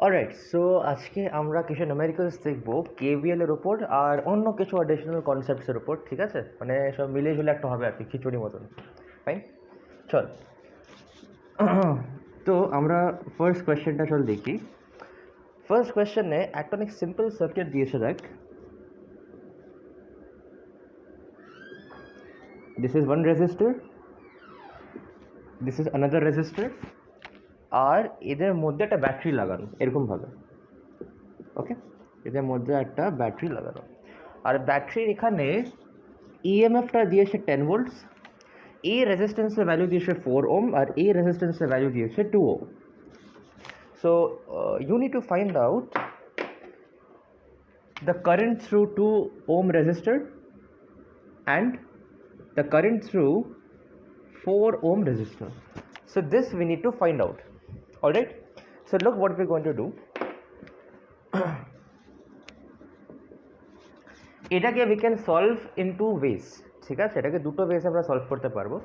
Alright, so আজকে আমরা কিছু নিউমেরিক্যালস দেখবো কেভিএল এর ওপর আর অন্য কিছু অ্যাডিশনাল কনসেপ্টসের ওপর। ঠিক আছে, মানে সব মিলিয়ে ঝুলে একটা হবে আর কি, খিচুড়ি মতন। ফাইন, চল। তো আমরা ফার্স্ট কোয়েশ্চেনটা চল দেখি। ফার্স্ট কোয়েশ্চেনে একটা অনেক সিম্পল সার্কিট দিয়েছে, দেখ। This is one resistor, this is another resistor, আর এদের মধ্যে একটা ব্যাটারি লাগানো এরকমভাবে। ওকে, এদের মধ্যে একটা ব্যাটারি লাগানো, আর ব্যাটারির এখানে ইএমএফটা দিয়েছে 10 ভোল্টস, এই রেজিস্ট্যান্সের ভ্যালু দিয়েছে 4 ওম, আর এই রেজিস্ট্যান্সের ভ্যালু দিয়েছে 2 ohm. So you need to find out the current through 2 ohm resistor and the current through 4 ohm resistor. So this we need to find out. All right, so look what we're going to do. এটাকে we can solve in two ways. ঠিক আছে, এটাকে দুটো wedge আমরা solve করতে পারবো।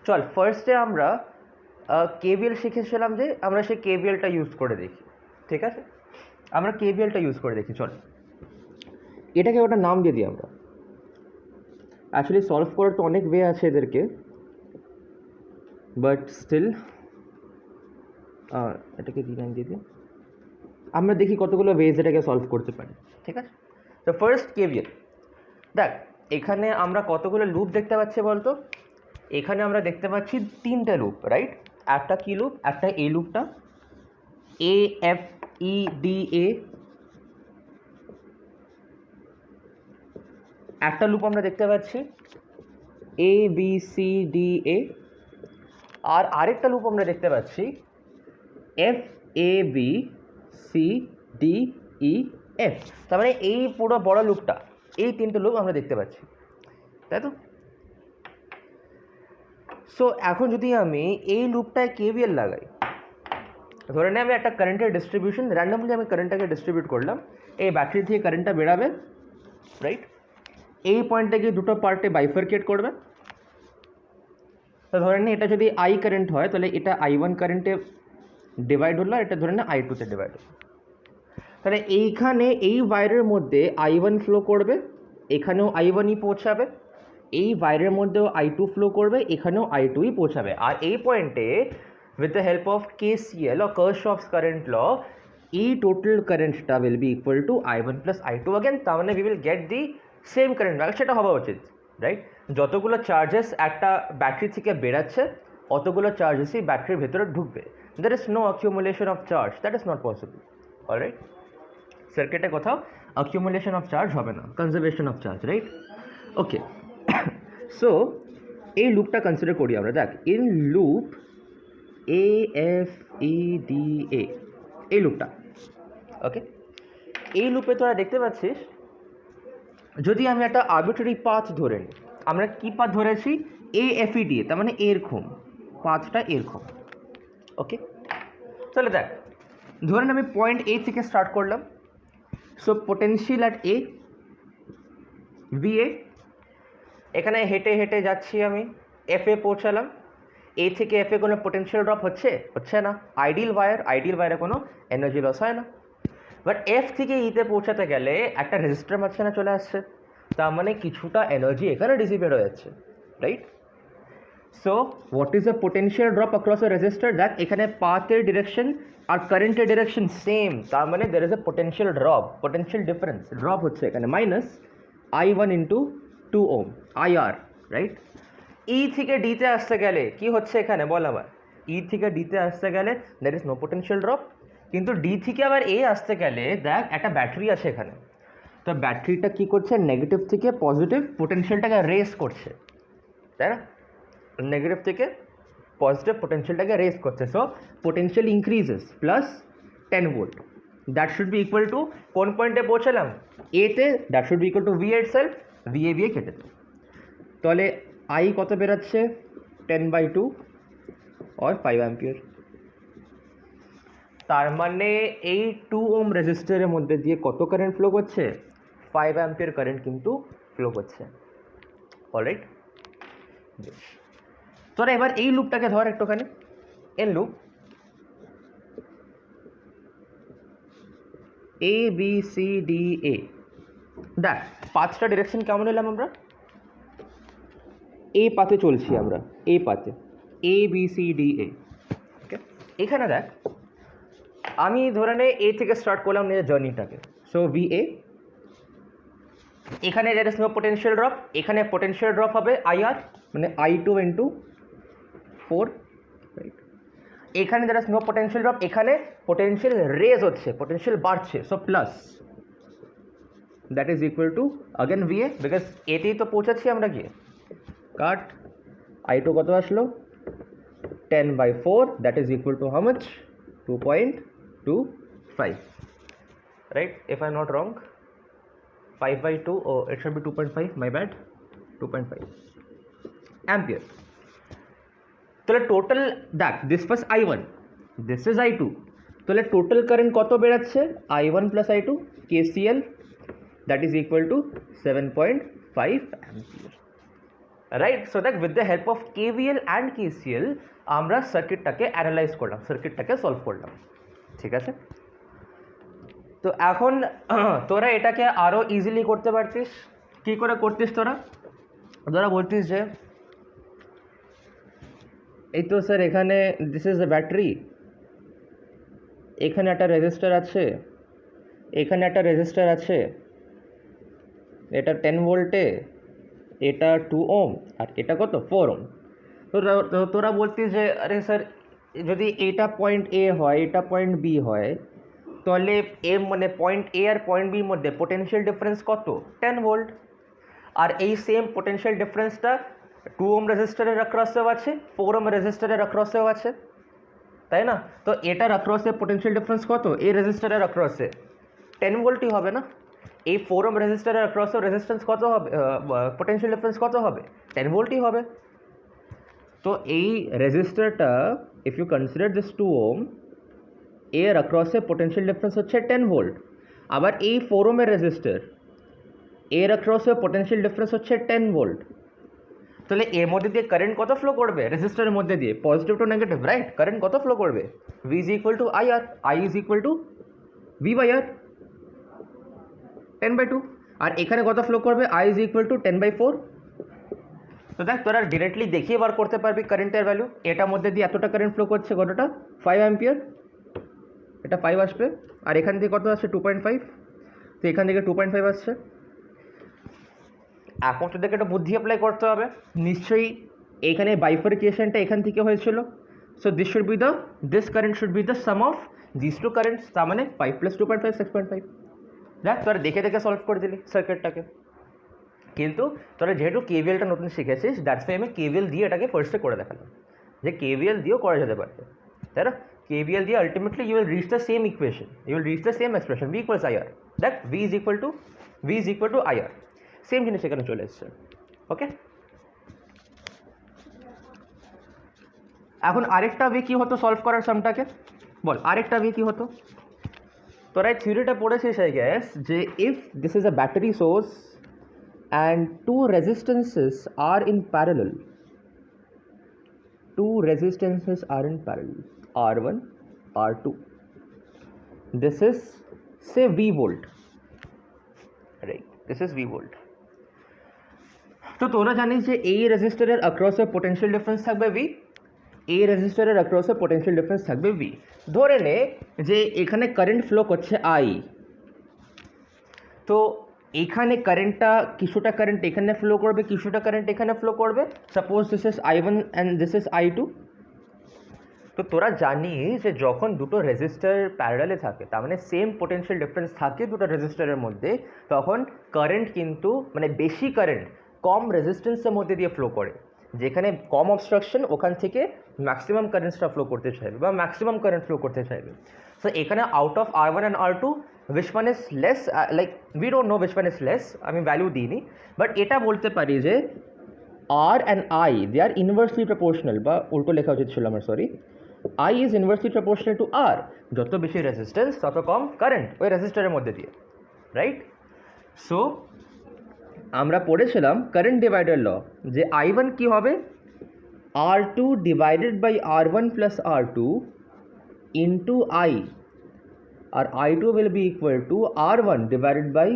চল, ফার্স্টে আমরা কেভিএল শিখেছিলাম যে আমরা সেই কেভিএলটা ইউজ করে দেখি। ঠিক আছে, আমরা কেভিএলটা ইউজ করে দেখি। চল, এটাকে ওটা নাম দিয়ে দিই আমরা। অ্যাকচুয়ালি সলভ করার তো অনেক ওয়ে আছে এদেরকে, বাট স্টিল এটাকে কি নাম দিয়ে দিই, আমরা দেখি কতগুলো ওয়েজ এটাকে সলভ করতে পারি। ঠিক আছে, তো ফার্স্ট কেভিএল। দেখ, এখানে আমরা কতগুলো লুপ দেখতে পাচ্ছি বলতো? এখানে আমরা দেখতে পাচ্ছি 3টে লুপ, রাইট? একটা কি লুপ? একটা এই লুপটা, A F E D A. একটা লুপ আমরা দেখতে পাচ্ছি A B C D A, আর আরেকটা লুপ আমরা দেখতে পাচ্ছি F A B C D E F. তার মানে এই পুরো বড় লুপটা, এই 3টে লুপ আমরা দেখতে পাচ্ছি, তাই তো? সো এখন যদি আমি এই লুপটায় কেভিএল লাগাই, ধরে নিই আমি একটা কারেন্টের ডিস্ট্রিবিউশন, র্যান্ডমলি আমি কারেন্টটাকে ডিস্ট্রিবিউট করলাম, এই ব্যাটারি থেকে কারেন্টটা বেরাবে, রাইট? এই পয়েন্টটাকে দুটো পার্টে বাইফার্কেট করবে। তো ধরে নিই এটা যদি আই কারেন্ট হয়, তাহলে এটা I1 কারেন্টে ডিভাইড হলো, আর এটা ধরে নিই I2 তে ডিভাইড হলো। তাহলে এইখানে এই ওয়্যারের মধ্যে I1 ফ্লো করবে, এখানেও I1ই পৌঁছাবে, এই ওয়্যারের মধ্যেও I2 ফ্লো করবে, এখানেও I2ই পৌঁছাবে। আর এই পয়েন্টে with the help of KCL or Kirchhoff's current law, এই টোটাল কারেন্টটা will be equal to I1 plus I2 again। তার মানে we will get the same current value, সেটা হওয়া উচিত, রাইট? যতগুলো চার্জেস একটা ব্যাটারি থেকে বেরাচ্ছে, অতগুলো চার্জেসই ব্যাটারির ভেতরে ঢুকবে। there is no accumulation of charge, that is not possible. Alright, সার্কিটে কোথাও accumulation of charge হবে না, conservation of charge, right? Okay, so এই লুপটা কনসিডার করি আমরা। দেখ, in loop A F E D A, এই লুপটা, ওকে, এই লুপে তোরা দেখতে পাচ্ছিস যদি আমি একটা আর্বিট্রারি পাথ ধরে নিই, আমরা কি পাথ ধরেছি? A F E D A, তার মানে এরকম পাথটা এরকম। ওকে, তাহলে দেখ, ধরেন আমি পয়েন্ট এ থেকে স্টার্ট করলাম। So potential at A VA, এখানে হেঁটে হেঁটে যাচ্ছি আমি, এফ এ পৌঁছালাম। এ থেকে এফ এ কোনো পোটেনশিয়াল ড্রপ হচ্ছে না। আইডিয়াল ওয়্যারে কোনো এনার্জি লস হয় না। বাট এফ থেকে ইতে পৌঁছাতে গেলে একটা রেজিস্টার মাঝখানে চলে আসছে, তার মানে কিছুটা এনার্জি এখানে ডিসিপেট হয়ে যাচ্ছে, right? So what is the potential drop across A register? দেখ, এখানে পাথের ডিরেকশন আর কারেন্টের ডিরেকশন সেম, তার মানে there is a potential drop, potential difference drop হচ্ছে এখানে মাইনাস I1 ইন্টু 2 ওম IR, রাইট? ই থেকে ডিতে আসতে গেলে কি হচ্ছে এখানে বল আবার? ই থেকে ডিতে আসতে গেলে there is no potential drop, কিন্তু ডি থেকে আবার এ আসতে গেলে দেখ একটা ব্যাটারি আছে এখানে, তো ব্যাটারিটা কি করছে? নেগেটিভ থেকে পজিটিভ পোটেনশিয়ালটাকে রেস করছে, তাই না? নেগেটিভ থেকে পজিটিভ পোটেনশিয়ালটাকে রেস করছে। So potential increases plus 10 volt, that should be equal two কোন পয়েন্টে পৌঁছালাম? এতে, that should be equal to V এর সেলফ, ভিএ কেটে দেবে। তাহলে আই কত বেরাচ্ছে? 10/2 और 5 অ্যাম্পিয়ার। তার মানে এই 2 ওম রেজিস্টারের মধ্যে দিয়ে কত কারেন্ট ফ্লো করছে? 5 অ্যাম্পিয়ার কারেন্ট কিন্তু ফ্লো করছে। অলরাইট, তোরা এবার এই লুপটাকে ধর একটুখানি, an loop. A B C D A. দেখ পাঁচটা ডিরেকশন কেমন এলাম আমরা, এ পাতে চলছি আমরা, এ পাতে, এ বি সি ডি এ। ওকে, এখানে দেখ আমি ধরে নে এ থেকে স্টার্ট করলাম নিজের জার্নিটাকে। সো ভি এ, এখানে there is no potential drop, এখানে পোটেনশিয়াল ড্রপ হবে আইআর, মানে I2 ইন্টু 4, রাইট। এখানে there is no potential drop, এখানে পোটেনশিয়াল রেজ হচ্ছে, পোটেনশিয়াল বাড়ছে, so plus that is equal to again VA, because এতেই তো পৌঁছাচ্ছি আমরা গিয়ে। কাট, I2 কত আসলো 10/4, that is equal two how much 2.25, right, if I am not wrong. 5/2, oh it should be 2.5, my bad, 2.5 ampere। তাহলে total দেখ this was I1, this is I2, তাহলে total current কত বেরাচ্ছে I1 plus I2 KCL, that is equal to 7.5 ampere, right. So দেখ with the help of KVL and KCL আমরা সার্কিটটাকে analyse করলাম, সার্কিটটাকে solve করলাম, ঠিক আছে। তো এখন তোরা এটাকে আরও ইজিলি করতে পারতিস। কী করে করতিস তোরা? তোরা বলতিস যে এই তো স্যার এখানে দিস ইজ এ ব্যাটারি, এখানে একটা রেজিস্টার আছে, এখানে একটা রেজিস্টার আছে, এটা 10 ভোল্টে, এটা 2 ওম, আর এটা কত 4 ওম। তো তোরা বলতিস যে আরে স্যার যদি এটা পয়েন্ট এ হয়, এটা পয়েন্ট বি হয়, তাহলে এ মানে পয়েন্ট এ আর পয়েন্ট বির মধ্যে পোটেনশিয়াল ডিফারেন্স কত 10 ভোল্ট, আর এই সেম পোটেনশিয়াল ডিফারেন্সটা 2 ওম রেজিস্টারের অ্যাক্রসেও আছে, 4 ওম রেজিস্টারের অ্যাক্রসেও আছে, তাই না? তো এটার অ্যাক্রসে পোটেনশিয়াল ডিফারেন্স কত, এই রেজিস্টারের অ্যাক্রসে 10 ভোল্টই হবে না? এই 4 ওম রেজিস্টারের অ্যাক্রসে রেজিস্ট্যান্স কত হবে, পোটেনশিয়াল ডিফারেন্স কত হবে, 10 ভোল্টই হবে। তো এই রেজিস্টারটা ইফ ইউ কনসিডার দিস 2 ওম, এর অ্যাক্রসে পোটেনশিয়াল ডিফারেন্স হচ্ছে 10 ভোল্ট, আবার এই 4 ওমের রেজিস্টার এর অ্যাক্রসে পোটেনশিয়াল ডিফারেন্স হচ্ছে 10 ভোল্ট, তাহলে এর মধ্যে দিয়ে কারেন্ট কত ফ্লো করবে, রেজিস্টারের মধ্যে দিয়ে positive to negative, right, current কত ফ্লো করবে, V is equal to IR, I is equal to V/R 10/2, আর এখানে কত ফ্লো করবে, I ইজ ইকুয়াল টু 10/4। তো দেখ তোরা ডিরেক্টলি দেখিয়ে বার করতে পারবি কারেন্টের ভ্যালু, এটার মধ্যে দিয়ে এতটা কারেন্ট ফ্লো করছে, কতটা 5 অ্যাম্পিয়ার, এটা 5 আসবে, আর এখান থেকে কত আসছে 2.5, তো এখান থেকে 2.5 আসছে। এখন তোদেরকে একটা বুদ্ধি অ্যাপ্লাই করতে হবে, নিশ্চয়ই এইখানে বাইফার্কেশনটা এখান থেকে হয়েছিল, so this current should be the sum of this two currents, তার মানে 5 + 2.5 6.5। দেখ তোরা দেখে দেখে সলভ করে দিলি সার্কিটটাকে, কিন্তু তোরা যেহেতু কেভিএলটা নতুন শিখেছিস, দ্যাটস ওয়াই আমি কেভিএল দিয়ে এটাকে ফার্স্টে করে দেখালাম, যে কেভিএল দিয়েও করা যেতে পারে, তাই না? কেভিএল দিয়ে ultimately you will reach the same equation, you will reach the same expression, V = IR। দেখ V is equal to IR, same জিনিস এখানে চলে এসছে। ওকে, এখন আরেকটা V কী হতো সলভ করার সামটাকে, বল আরেকটা V কী হতো? তোরা এই থিওরিটা পড়েছিস আই গেস, যে if this is a battery source and two resistances are in parallel, R1 R2, this is say V volt, right, this is V volt। তো তোরা জানিস যে এই রেজিস্টারের অ্যাক্রসে পোটেনশিয়াল ডিফারেন্স থাকবে V, এই রেজিস্টারের অ্যাক্রসে পোটেনশিয়াল ডিফারেন্স থাকবে V। ধরে নে যে এখানে কারেন্ট ফ্লো করছে I, তো এখানে কারেন্টটা কিছুটা কারেন্ট এখানে ফ্লো করবে, কিছুটা কারেন্ট এখানে ফ্লো করবে, suppose this is I1 and this is I2। তো তোরা জানিস যে যখন দুটো রেজিস্টার প্যারালালে থাকে, তার মানে সেম পোটেনশিয়াল ডিফারেন্স থাকে দুটো রেজিস্টারের মধ্যে, তখন কারেন্ট কিন্তু মানে বেশি কারেন্ট কম রেজিস্ট্যান্সের মধ্যে দিয়ে ফ্লো করে, যেখানে কম অবস্ট্রাকশন ওখান থেকে ম্যাক্সিমাম কারেন্টসটা ফ্লো করতে চাইবে বা ম্যাক্সিমাম কারেন্ট ফ্লো করতে চাইবে। সো এখানে out of R1 and R2 which one is less, like we don't know which one is less, আমি ভ্যালু দিইনি, বাট এটা বলতে পারি যে R and I they are inversely proportional, বা উল্টো লেখা উচিত ছিল আমার, sorry, I is inversely proportional to R, যত বেশি রেজিস্ট্যান্স তত কম কারেন্ট ওই রেজিস্টারের মধ্যে দিয়ে, রাইট। সো আমরা পড়েছিলাম কারেন্ট ডিভাইডার ল, যে I1 কি হবে, R2 divided by R1 plus R2 into I, আর I2 will be equal to R1 divided by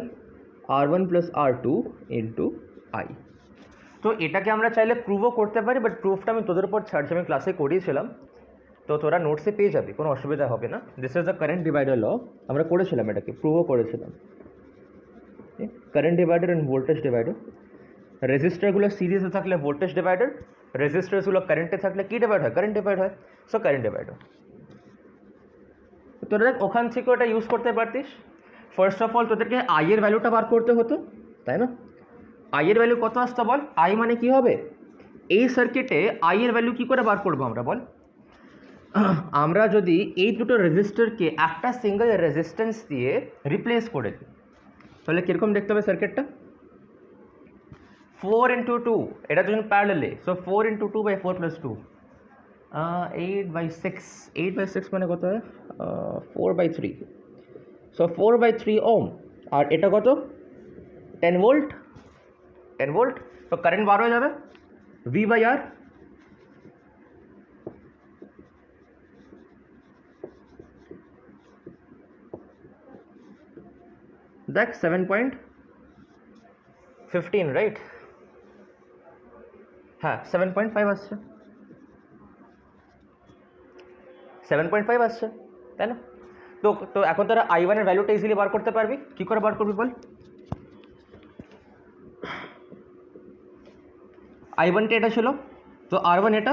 R1 plus R2 into I. তো এটাকে আমরা চাইলে প্রুভও করতে পারি, বাট প্রুফটা আমি তোদের উপর ছাড়ছি, আমি ক্লাসে করিয়েছিলাম, তো তোরা নোটসে পেয়ে যাবি, কোনো অসুবিধা হবে না। This is the current divider law, আমরা করেছিলাম, এটাকে প্রুভও করেছিলাম। Current divider and voltage divider. রেজিস্টারগুলো সিরিজে থাকলে ভোল্টেজ ডিভাইডার, রেজিস্টারগুলো কারেন্টে থাকলে কী ডিভাইড হয়? কারেন্ট ডিভাইড হয়। So current divider. তোরা দেখ ওখান থেকে ওটা ইউজ করতে পারতিস। ফার্স্ট অফ অল তোদেরকে আই এর ভ্যালুটা বার করতে হতো, তাই না? আই এর ভ্যালু কত আসতো বল? আই মানে কি হবে? এই সার্কিটে আই এর ভ্যালু কী করে বার করবো আমরা বল? আমরা যদি এই দুটো রেজিস্টারকে একটা সিঙ্গেল রেজিস্ট্যান্স দিয়ে রিপ্লেস করে দিই, তাহলে কীরকম দেখতে হবে সার্কিটটা? 4 into 2, এটা দুজন প্যারালালে, so 4 into 2 by 4 plus 2, 8 by 6, 8 by 6 মানে কত হয়? 4 by 3, সো 4 by 3 ওম। আর এটা কত? 10 ভোল্ট, 10 ভোল্ট। তো কারেন্ট বার হয়ে যাবে V by R। দেখ 7.15, রাইট? হ্যাঁ 7.5 আসছে, 7.5 আসছে, তাই না? তো তো এখন তারা I1 এর ভ্যালুটা ইজিলি বার করতে পারবি। কী করে বার করবি বল? I1টা এটা ছিল, তো R1 এটা,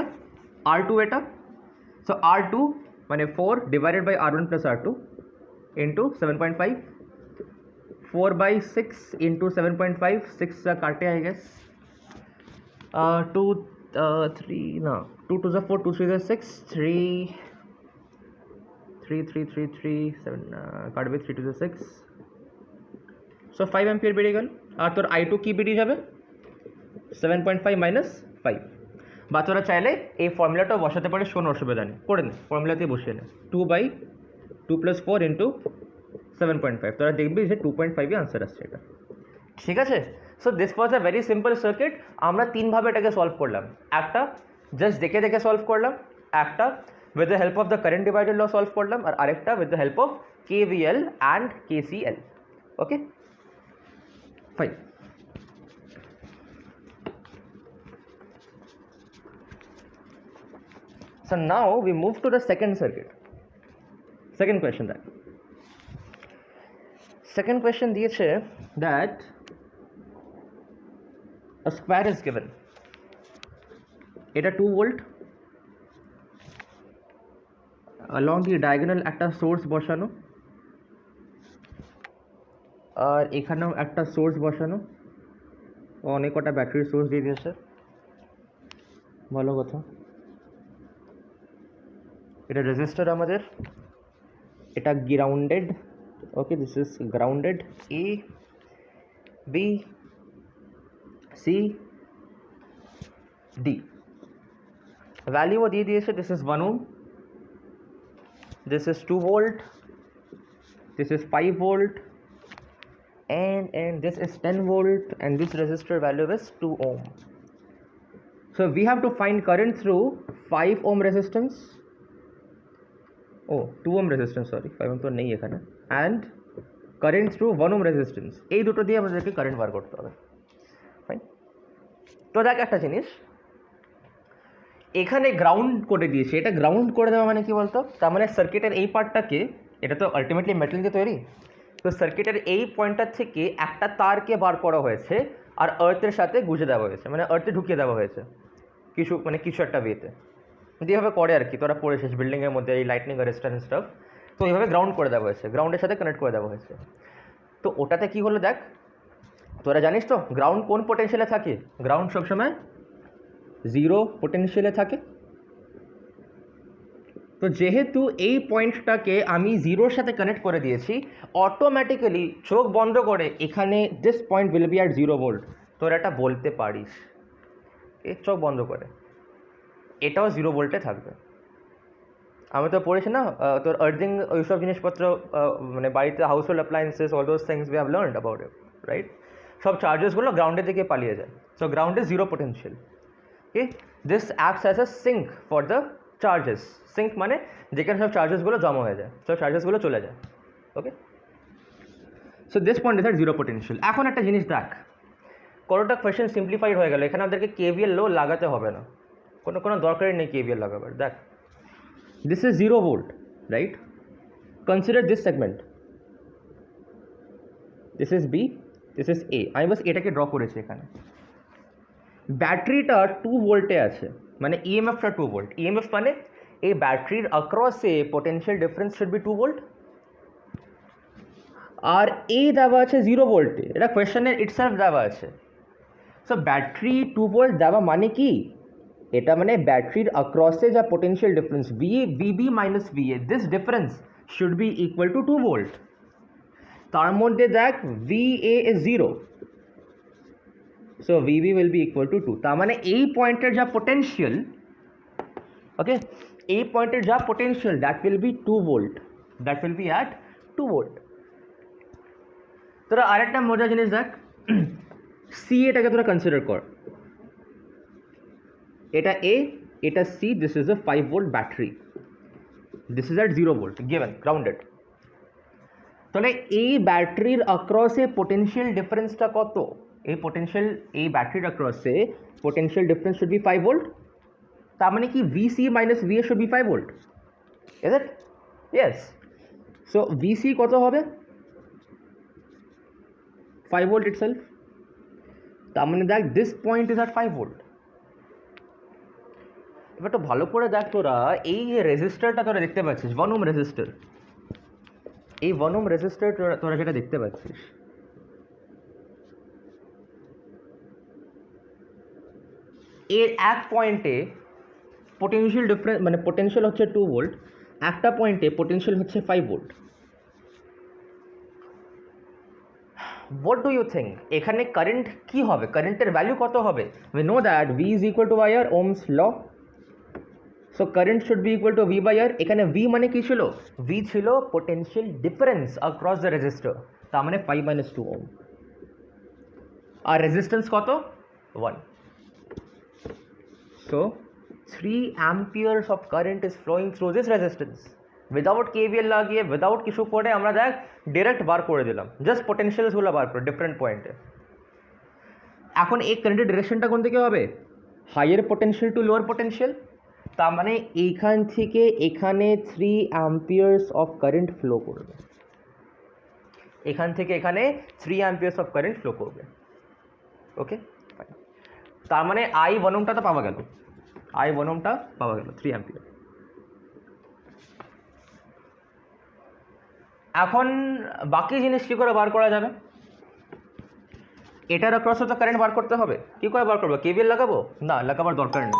R2 এটা, সো R2 মানে 4 divided by R1 plus R2 into 7.5, 4 by 6 into 7.5, 6 কাটে আই গেস, 2 3 না 2 2 4, 2 3 6, 3 3 3 3 3 7 কাটবে, 3 2 6, সো 5 অ্যাম্পিয়ার বেরিয়ে গেল। আর তোর I2 কি বেরিয়ে যাবে? 7.5 মাইনাস 5। বা তোরা চাইলে এই ফর্মুলাটাও বসাতে পারিস, কোনো অসুবিধা নেই, করে নে, ফর্মুলাতেই বসিয়ে নে। 2 by 2 plus 4 into 7.5, তোরা দেখবি যে 2.5ই আনসার আসছে এটা, ঠিক আছে? So this was a very simple circuit. আমরা তিনভাবে এটাকে সলভ করলাম। একটা জাস্ট দেখে দেখে সলভ করলাম, একটা with the help of the current divider law solve করলাম, আর আরেকটা with the help of KVL and KCL। Okay fine. So now we move to the second circuit. Second question that. Second question দিয়েছে that a square is given. এটা 2 volt, along the diagonal একটা source বসানো, আর এখানেও একটা source বসানো, অনেক কটা battery source দিয়ে দিয়েছে, ভালো কথা। এটা রেজিস্টার আমাদের, এটা grounded, okay this is grounded, A B C D, ভ্যালুও দিয়ে দিয়েছে, this is 1 ohm, this is 2 volt, this is 5 volt, and this is 10 volt, and this resistor value is 2 ohm. So we have to find current through 5 ohm resistance, oh 2 ohm resistance, sorry 5 ohm তো নেই এখানে, and current through 1 ohm resistance, এই দুটো দিয়ে আমাদেরকে current বার করতে হবে। Fine. তো দেখ একটা জিনিস, এখানে গ্রাউন্ড করে দিয়েছে, এটা গ্রাউন্ড করে দেওয়া মানে কি বলতো? তার মানে সার্কিটের এই পার্টটাকে, এটা তো আলটিমেটলি মেটাল দিয়ে তৈরি, তো সার্কিটের এই পয়েন্টটার থেকে একটা তারকে বার করা হয়েছে আর আর্থের সাথে গুঁজে দেওয়া হয়েছে, মানে আর্থে ঢুকিয়ে দেওয়া হয়েছে কিছু, মানে কিছু একটা ওয়েতে, যেভাবে করে আর কি, তোরা পড়েছিস বিল্ডিংয়ের মধ্যে এই লাইটনিং অ্যারেস্টার অ্যান্ড স্টাফ, তো এইভাবে গ্রাউন্ড করে দেওয়া হয়েছে, গ্রাউন্ডের সাথে কানেক্ট করে দেওয়া হয়েছে। তো ওটাতে কি হলো দেখ, তোরা জানিস তো গ্রাউন্ড কোন পোটেনশিয়ালে থাকে? গ্রাউন্ড সবসময় 0 পোটেনশিয়ালে থাকে। তো যেহেতু এই পয়েন্টটাকে আমি 0-র সাথে কানেক্ট করে দিয়েছি, অটোমেটিক্যালি চোখ বন্ধ করে এখানে this point will be at 0 volt, তোরা এটা বলতে পারিস, চোখ বন্ধ করে এটাও 0 ভোল্টে থাকবে। আমি তো পড়েছি না তোর আর্থিং, ওইসব জিনিসপত্র, মানে বাড়িতে household appliances, all those things we have learned about it, right? সব চার্জেসগুলো গ্রাউন্ডের দিকে পালিয়ে যায়, so ground is 0 potential. Okay, this acts as a sink for the charges. Sink মানে যেখানে সব চার্জেসগুলো জমা হয়ে যায়, সব চার্জেসগুলো চলে যায়। Okay, so this point is at zero potential. এখন একটা জিনিস দেখ, কোনোটা কোয়েশ্চেন সিম্পলিফাইড হয়ে গেল, এখানে আমাদেরকে কেভিএল লো লাগাতে হবে না, কোনো দরকারই নেই কেভিএল লাগাবার। দেখ, this is 0 volt, right? Consider this segment, this is B, this is A. আমি বাস এটাকে ড্র করেছি এখানে। ব্যাটারিটা 2 ভোল্টে আছে, মানে ইএমএফটা 2 ভোল্ট। ইএমএফ মানে এই ব্যাটারির অ্যাক্রসে potential difference should be 2 volt. আর এই দেওয়া আছে 0 ভোল্টে, এটা কোয়েশ্চেনের ইটসেলফ দেওয়া আছে। সো ব্যাটারি 2 ভোল্ট দেওয়া মানে কি, এটা মানে ব্যাটারির অ্যাক্রসে যা potential difference VB minus VA, this difference should be equal to 2 volt. তার মধ্যে দেখ VA is 0, so VB will be equal to 2। তার মানে এই পয়েন্টের যা পোটেনশিয়াল, ওকে, এই পয়েন্টের যা potential that will be 2 volt, that will be at 2 volt. তোরা আরেকটা মজার জিনিস দেখ, সি এটাকে তোরা কনসিডার কর, এটা এ, এটা C, this is a 5 volt battery, this is at 0 volt, given grounded. তাহলে এই ব্যাটারির অ্যাক্রসে পোটেনশিয়াল ডিফারেন্সটা কত? এই পোটেনশিয়াল, এই ব্যাটারির অ্যাক্রসে potential difference should be 5 volt. তার মানে কি VC minus VA should be 5 volt, is it? Yes. So VC কত হবে? 5 ভোল্ট ইটসেলফ। তার মানে দেখ this point is at 5 volt. এবার তো ভালো করে দেখ, তোরা এই যে রেজিস্টারটা তোরা দেখতে পাচ্ছিস, 1 ওহম রেজিস্টার, এই 1 ওহম রেজিস্টার তোরা যেটা দেখতে পাচ্ছিস, এর এক পয়েন্টে পোটেনশিয়াল ডিফারেন্স মানে পোটেনশিয়াল হচ্ছে 2 ভোল্ট, একটা পয়েন্টে পোটেনশিয়াল হচ্ছে 5 volt. What do you think এখানে কারেন্ট কি হবে, কারেন্টের ভ্যালু কত হবে? We know that V is equal to R Ohm's law, so current should be equal to V by R. এখানে ভি মানে কি ছিল? ভি ছিল potential difference across the resistor, তার মানে 5 মাইনাস 2 ওম। আর রেজিস্ট্যান্স কত? 1। So 3 amperes of current is flowing through this resistance. Without KVL লাগিয়ে, without কিছু করে আমরা দেখ ডাইরেক্ট বার করে দিলাম, জাস্ট পোটেনশিয়ালসগুলো বার করে ডিফারেন্ট পয়েন্টে। এখন এই কারেন্টের ডিরেকশনটা কোন দিকে হবে? Higher potential to lower potential. তার মানে এইখান থেকে এখানে 3 amperes of current ফ্লো করবে, এখান থেকে এখানে 3 amperes of current ফ্লো করবে। ওকে, তার মানে আই 1 ওহমটা তো পাওয়া গেল, আই 1 ওহমটা পাওয়া গেল 3 অ্যাম্পিয়ার। এখন বাকি জিনিস কী করে বার করা যাবে? এটার অ্যাক্রসে তো কারেন্ট বার করতে হবে, কী করে বার করবো? কেভিএল লাগাবো? না, লাগাবার দরকার নেই।